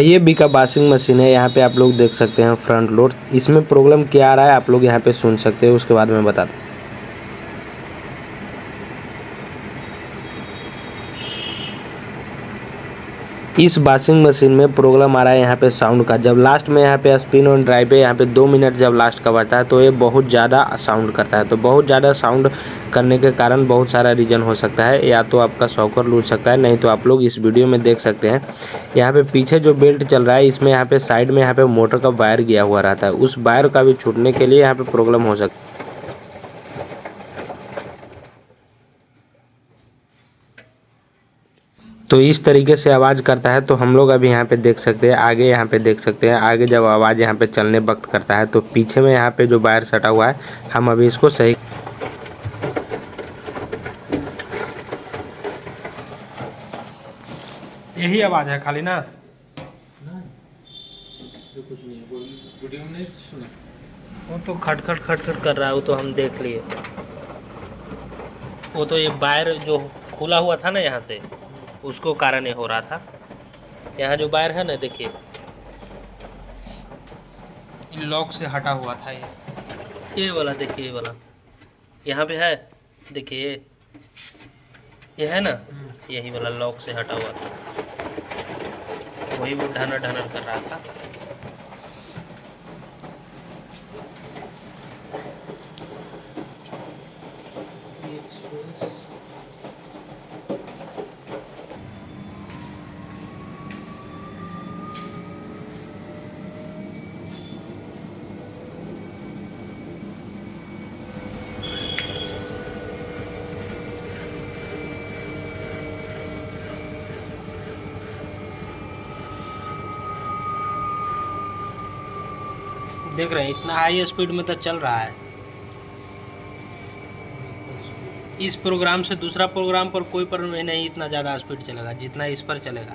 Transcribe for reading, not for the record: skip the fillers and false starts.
ये Bika washing machine है। यहाँ पे आप लोग देख सकते हैं फ्रंट लोड। इसमें प्रॉब्लम क्या आ रहा है आप लोग यहाँ पे सुन सकते हैं, उसके बाद मैं बताता हूँ। इस वॉशिंग मशीन में प्रॉब्लम आ रहा है यहाँ पे साउंड का। जब लास्ट में यहाँ पे स्पिन ऑन ड्राइव पे यहाँ पे 2 मिनट जब लास्ट का बचता है तो ये बहुत ज़्यादा साउंड करता है। तो बहुत ज़्यादा साउंड करने के कारण बहुत सारा रीज़न हो सकता है। या तो आपका शॉकर लूज सकता है, नहीं तो आप लोग इस वीडियो में देख सकते हैं यहाँ पे पीछे जो बेल्ट चल रहा है इसमें यहाँ पे साइड में यहाँ पे मोटर का वायर गया हुआ रहता है। उस वायर का भी छूटने के लिए यहाँ पे प्रॉब्लम हो सकता है। तो इस तरीके से आवाज़ करता है। तो हम लोग अभी यहाँ पे देख सकते हैं, आगे यहाँ पे देख सकते हैं, आगे जब आवाज़ यहाँ पे चलने वक्त करता है तो पीछे में यहाँ पे जो वायर सटा हुआ है हम अभी इसको सही। यही आवाज़ है खाली ना? जो कुछ नहीं वीडियो में नहीं सुना। वो तो खटखट खटखट कर रहा है, वो तो हम देख लिए। वो तो ये वायर जो खुला हुआ था ना यहाँ से, उसको कारण ये हो रहा था। यहाँ जो वायर है ना देखिए, लॉक से हटा हुआ था ये वाला देखिए, ये वाला यहाँ पे है, देखिए ये है ना, यही वाला लॉक से हटा हुआ था, वही वो ढनर ढनर कर रहा था। देख रहे हैं इतना हाई स्पीड में तो चल रहा है। इस प्रोग्राम से दूसरा प्रोग्राम पर कोई पर नहीं इतना ज़्यादा स्पीड चलेगा जितना इस पर चलेगा।